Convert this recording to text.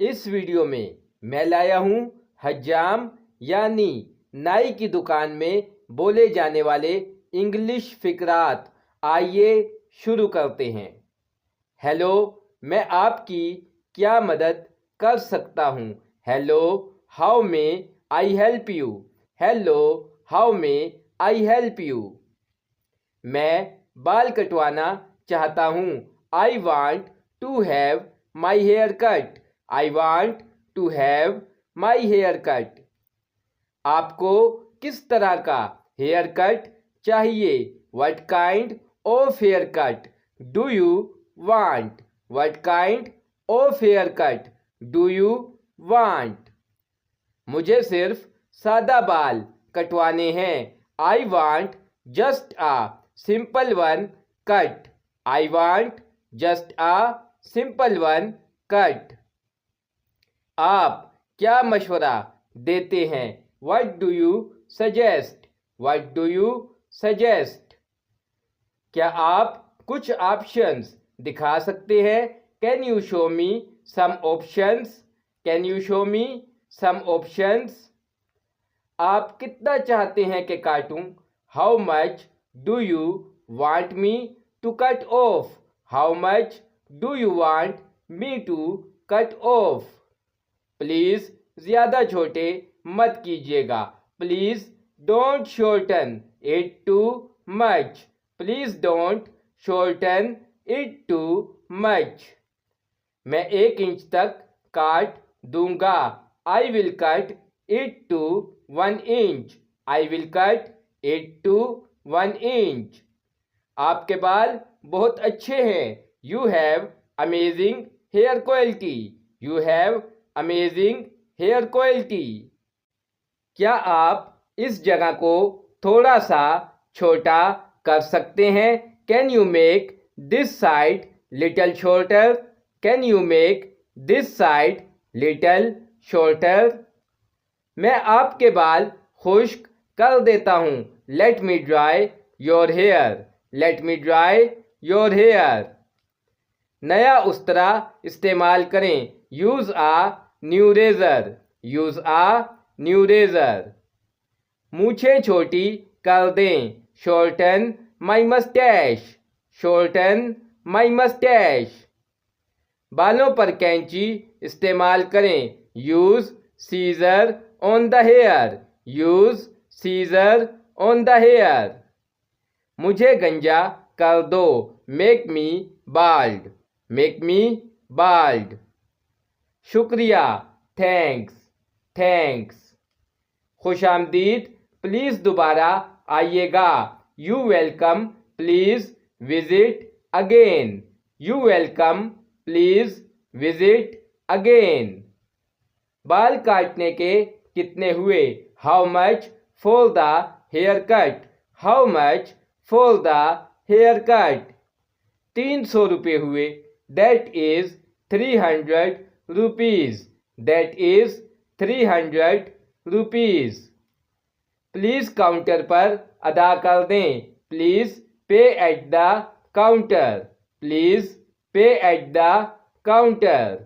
इस वीडियो में मैं लाया हूँ हज्जाम यानी नाई की दुकान में बोले जाने वाले इंग्लिश फिकरात। आइए शुरू करते हैं। हेलो, मैं आपकी क्या मदद कर सकता हूँ? Hello, how may I help you? Hello, how may I help you? मैं बाल कटवाना चाहता हूँ। I want to have my hair cut. I want to have my hair cut. आपको किस तरह का हेयर कट चाहिए? What kind of haircut do you want? What kind of haircut do you want? मुझे सिर्फ सादा बाल कटवाने हैं। I want just a simple one cut. I want just a simple one cut. आप क्या मशवरा देते हैं? What do you suggest? What do you suggest? क्या आप कुछ ऑप्शंस दिखा सकते हैं? Can you show me some options? Can you show me some options? आप कितना चाहते हैं कि काटूं? How much do you want me to cut off? How much do you want me to cut off? Please ज़्यादा छोटे मत कीजिएगा। Please don't shorten it too much. Please don't shorten it too much. मैं 1 inch तक काट दूंगा। I will cut it to 1 inch. I will cut it to 1 inch. आपके बाल बहुत अच्छे हैं। You have amazing hair quality. You have amazing hair quality. क्या आप इस जगह को थोड़ा सा छोटा कर सकते हैं? Can you make this side little shorter? Can you make this side little shorter? मैं आपके बाल खुश्क कर देता हूँ। Let me dry your hair. Let me dry your hair. नया उस्तरा इस्तेमाल करें। Use a new razor. Use a new razor. मूछें छोटी कर दें। Shorten my moustache. Shorten my moustache. बालों पर कैंची इस्तेमाल करें। Use scissor on the hair. Use scissor on the hair. मुझे गंजा कर दो। Make me bald. Make me bald. शुक्रिया, थैंक्स, थैंक्स। खुशामदीद, प्लीज़ दोबारा आइएगा। You welcome, please visit again. You welcome, please visit again. बाल काटने के कितने हुए? How much for the hair cut? How much for the hair cut? 300 रुपये हुए। That is 300 rupees. That is 300 rupees. Please counter पर अदा कर दें। Please pay at the counter. Please pay at the counter.